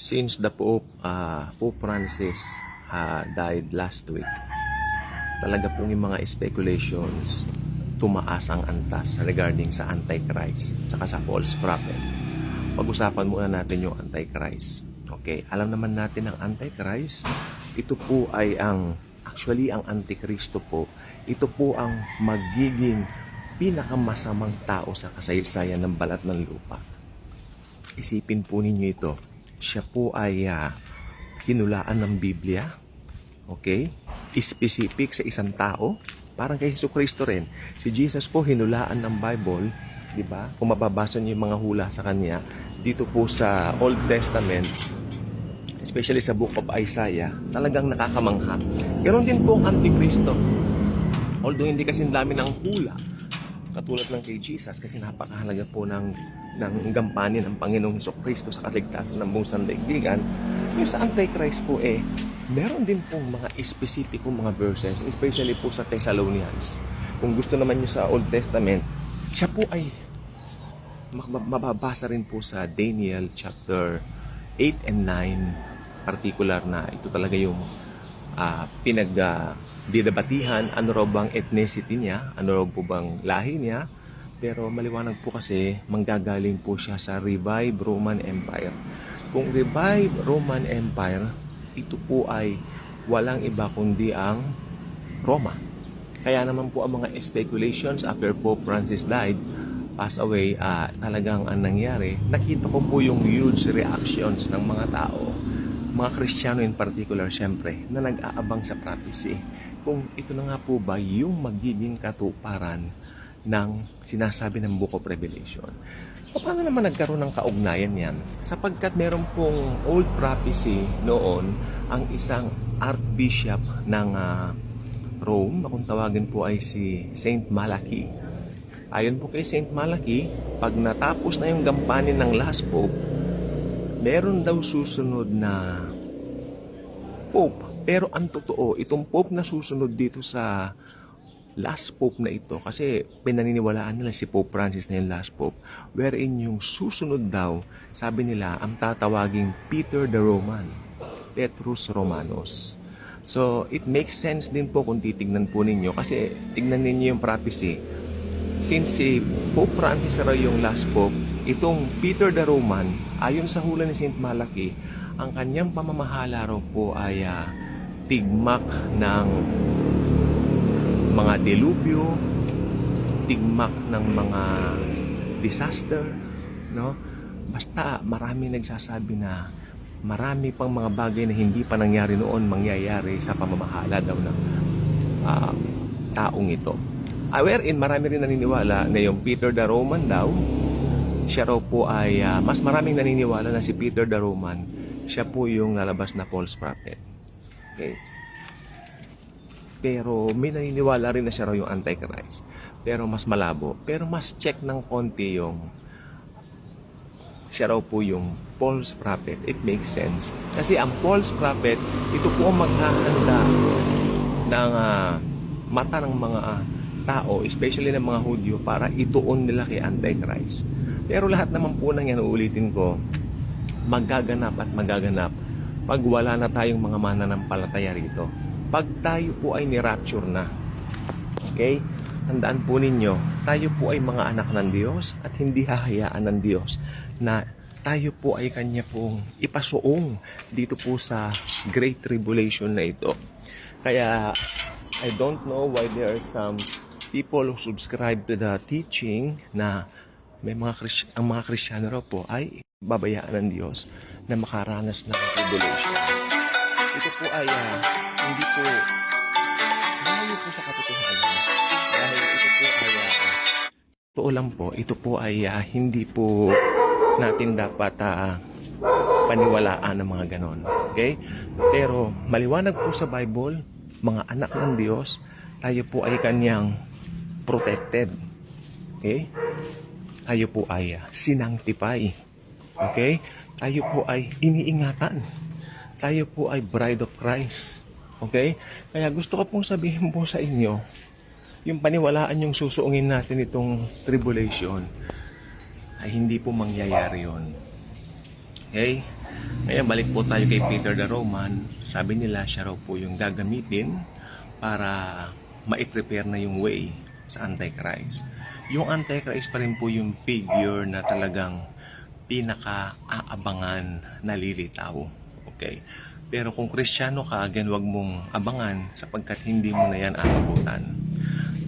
Since the Pope Francis died last week, talaga pong yung mga speculations tumaas ang antas regarding sa Antichrist saka sa false prophet. Pag-usapan muna natin yung Antichrist. Okay, alam naman natin ang Antichrist, ito po ay ang Antikristo po, ito po ang magiging pinakamasamang tao sa kasaysayan ng balat ng lupa. Isipin po ninyo ito, siya po ay hinulaan ng Biblia, okay? Specific sa isang tao, parang kay Jesucristo rin. Si Jesus po hinulaan ng Bible, di ba? Kung mababasa niyo yung mga hula sa kanya, dito po sa Old Testament, especially sa Book of Isaiah, talagang nakakamangha. Ganon din po ang Antikristo. Although hindi kasi dami ng hula, katulad ng kay Jesus, kasi napakahalaga po ng gampanin ng Panginoong Jesucristo sa kaligtasan ng buong sandaigdigan. Yung sa Antichrist po meron din pong mga specific mga verses, especially po sa Thessalonians. Kung gusto naman nyo sa Old Testament, siya po ay mababasa rin po sa Daniel chapter 8 and 9, particular na ito talaga yung didebatihan, ano raw bang ethnicity niya, ano raw po bang lahi niya. Pero maliwanag po kasi manggagaling po siya sa Revived Roman Empire. Kung Revived Roman Empire, ito po ay walang iba kundi ang Roma. Kaya naman po ang mga speculations after Pope Francis died, passed away, talagang ang nangyari, nakita ko po yung huge reactions ng mga tao, mga Kristiyano in particular syempre, na nag-aabang sa prophecy. Kung ito na nga po ba yung magiging katuparan ng sinasabi ng Book of Revelation. Paano naman nagkaroon ng kaugnayan yan? Sapagkat meron pong old prophecy noon, ang isang archbishop ng Rome, kung tawagin po ay si Saint Malachy. Ayon po kay Saint Malachy, pag natapos na yung gampanin ng last pope, meron daw susunod na pope. Pero ang totoo, itong pope na susunod dito sa last pope na ito, kasi pinaniniwalaan nila si Pope Francis na yung last pope, wherein yung susunod daw, sabi nila, ang tatawaging Peter the Roman, Petrus Romanos. So, it makes sense din po kung titignan po ninyo, kasi tignan ninyo yung prophecy. Since si Pope Francis raw yung last pope, itong Peter the Roman, ayon sa hula ni Saint Malachy, ang kanyang pamamahala raw po ay tigmak ng mga delubyo, tigmak ng mga disaster, no? Basta marami nagsasabi na marami pang mga bagay na hindi pa nangyari noon mangyayari sa pamamahala daw ng taong ito. Wherein marami rin naniniwala na yung Peter the Roman daw, siya raw po ay mas maraming naniniwala na si Peter the Roman, siya po yung lalabas na false prophet. Okay? Pero may naniniwala rin na siya raw yung Antichrist. Pero mas malabo. Pero mas check ng konti yung siya raw po yung false prophet. It makes sense. Kasi ang false prophet, ito po ang maghahanda ng mata ng mga tao, especially ng mga Hudyo, para ituon nila kay Antichrist. Pero lahat naman po nang yan, uulitin ko, magaganap at magaganap pag wala na tayong mga mananampalataya rito. Pag tayo po ay ni-rapture na, okay? Tandaan po ninyo, tayo po ay mga anak ng Diyos at hindi hahayaan ng Diyos na tayo po ay Kanya pong ipasuong dito po sa Great Tribulation na ito. Kaya, I don't know why there are some people who subscribe to the teaching na may ang mga Kristiyano raw po ay babayaan ng Diyos na makaranas ng tribulation. Ito po ay hindi po malayo po sa katotohanan, dahil ito po ay totoo lang po, ito po ay hindi po natin dapat paniwalaan ng mga ganon, okay? Pero maliwanag po sa Bible, mga anak ng Diyos, tayo po ay Kanyang protected, okay? Tayo po ay sinanctify, okay? Tayo po ay iniingatan, tayo po ay bride of Christ. Okay? Kaya gusto ko pong sabihin po sa inyo, yung paniwalaan yung susuungin natin itong tribulation, ay hindi po mangyayari yun. Okay? Ngayon, balik po tayo kay Peter the Roman. Sabi nila, siya raw po yung gagamitin para ma-prepare na yung way sa Antichrist. Yung Antichrist pa rin po yung figure na talagang pinaka-aabangan na lilitaw. Okay? Pero kung Kristiyano ka, again, wag mong abangan sapagkat hindi mo na yan aabutan.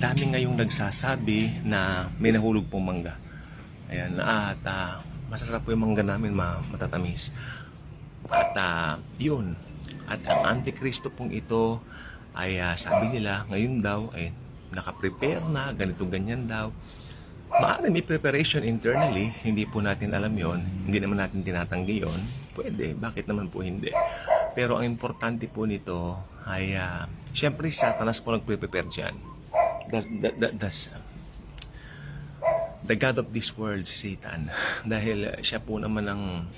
Dami ngayong nagsasabi na may nahulog pong mangga. Ayan, at masasarap po yung mangga namin, matatamis. At yun. At ang Antikristo pong ito ay sabi nila, ngayon daw ay nakaprepare na, ganito ganyan daw. Maaari may preparation internally, hindi po natin alam yon, hindi naman natin tinatanggi yon. Pwede, bakit naman po hindi? Pero ang importante po nito ay, syempre Satanas po nagpre-prepare dyan. The God of this world, si Satan. Dahil siya po naman ang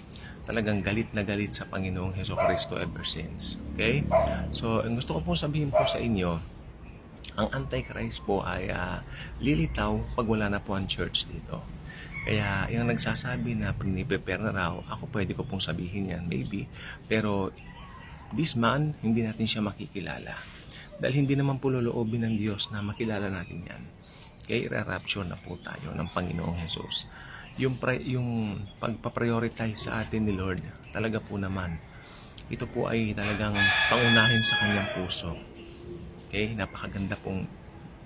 talagang galit na galit sa Panginoong Hesukristo ever since. Okay? So, ang gusto ko pong sabihin po sa inyo, ang Antichrist po ay lilitaw pag wala na po ang church dito. Kaya yung nagsasabi na prepare na raw, ako pwede ko pong sabihin yan, maybe. Pero this man, hindi natin siya makikilala. Dahil hindi naman po loloobin ng Diyos na makilala natin yan. Kaya i-rapture na po tayo ng Panginoong Jesus. Yung pagpa-prioritize sa atin ni Lord, talaga po naman, ito po ay talagang pangunahin sa kanyang puso. Okay, napakaganda pong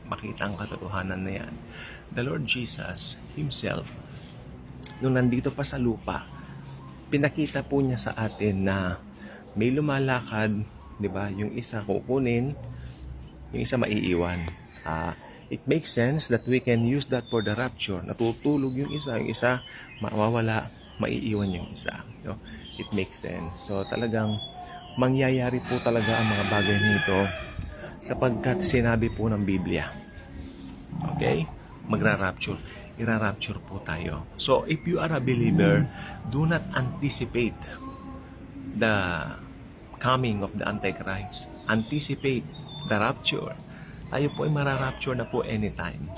makita ang katotohanan na yan. The Lord Jesus Himself, nung nandito pa sa lupa, pinakita po niya sa atin na may lumalakad, di ba? Yung isa kukunin, yung isa maiiwan. It makes sense that we can use that for the rapture. Natutulog yung isa mawawala, maiiwan yung isa. So, it makes sense. So talagang mangyayari po talaga ang mga bagay nito sapagkat sinabi po ng Biblia. Okay? Magra-rapture. Ira-rapture po tayo. So, if you are a believer, do not anticipate the coming of the Antichrist. Anticipate the rapture. Tayo po ay mara-rapture na po anytime.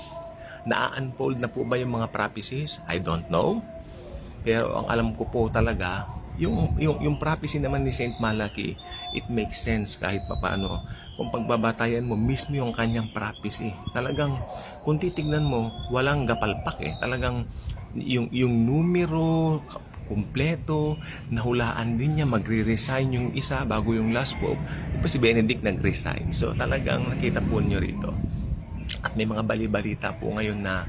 Na-unfold na po ba yung mga prophecies? I don't know. Pero ang alam ko po talaga, yung prophecy naman ni Saint Malachi, it makes sense kahit papaano. Kung pagbabatayan mo, mismo yung kanyang prophecy. Talagang, kung titignan mo, walang gapalpak eh. Talagang, yung numero, kumpleto, nahulaan din niya, magre-resign yung isa bago yung last pope. Iba si Benedict nag-resign. So talagang nakita po nyo rito. At may mga bali-balita po ngayon na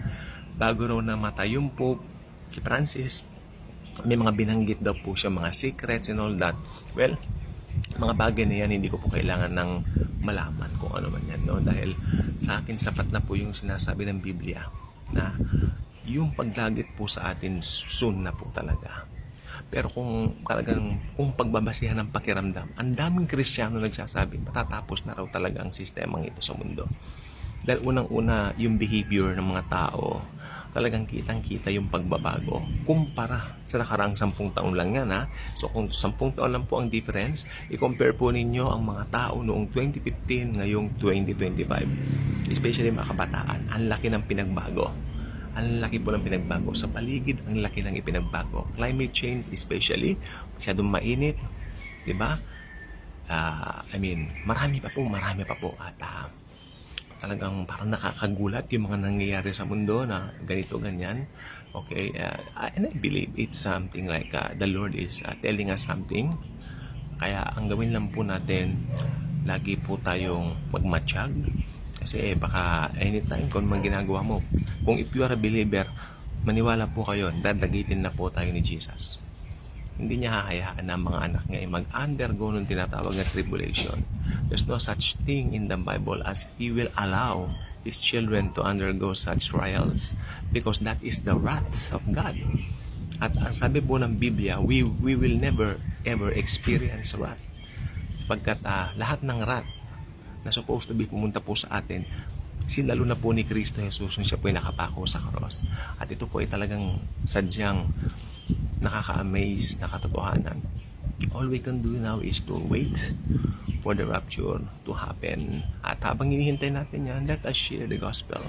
bago raw namatay yung pope, si Francis, may mga binanggit daw po siya, mga secrets and all that. Well, mga bagay na yan, hindi ko po kailangan ng malaman kung ano man yan, no? Dahil sa akin, sapat na po yung sinasabi ng Biblia na yung paglagit po sa atin soon na po talaga. Pero kung pagbabasihan ng pakiramdam, ang daming Kristiyano nagsasabi, matatapos na raw talaga ang sistemang ito sa mundo. Dahil unang-una, yung behavior ng mga tao, talagang kitang-kita yung pagbabago. Kumpara sa nakaraang 10 taon lang yan, ha? So kung 10 taon lang po ang difference, i-compare po ninyo ang mga tao noong 2015 ngayong 2025. Especially mga kabataan, ang laki ng pinagbago. Ang laki po ng pinagbago. Sa paligid, ang laki ng ipinagbago. Climate change especially, masyadong mainit, di ba? Marami pa po. At talagang parang nakakagulat yung mga nangyayari sa mundo na ganito, ganyan. Okay, and I believe it's something like the Lord is telling us something. Kaya ang gawin lang po natin, lagi po tayong magmatsyag. Kasi baka anytime kung man ginagawa mo, kung if you are a believer, maniwala po kayo, dadagitin na po tayo ni Jesus. Hindi niya hahayaan na mga anak niya ay mag-undergo ng tinatawag na tribulation. There's no such thing in the Bible as He will allow His children to undergo such trials because that is the wrath of God. At sabi po ng Biblia, we will never ever experience wrath. Pagkat lahat ng wrath na supposed to be pumunta po sa atin, sinalo na po ni Kristo Jesus nung siya po ay nakapako sa cross. At ito po ay talagang sadyang nakaka-amaze na katotohanan. All we can do now is to wait for the rapture to happen. At habang hinihintay natin yan, let us share the gospel.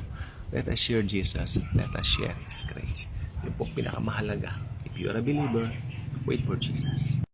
Let us share Jesus. Let us share His grace. Yun po pinakamahalaga. If you are a believer, wait for Jesus.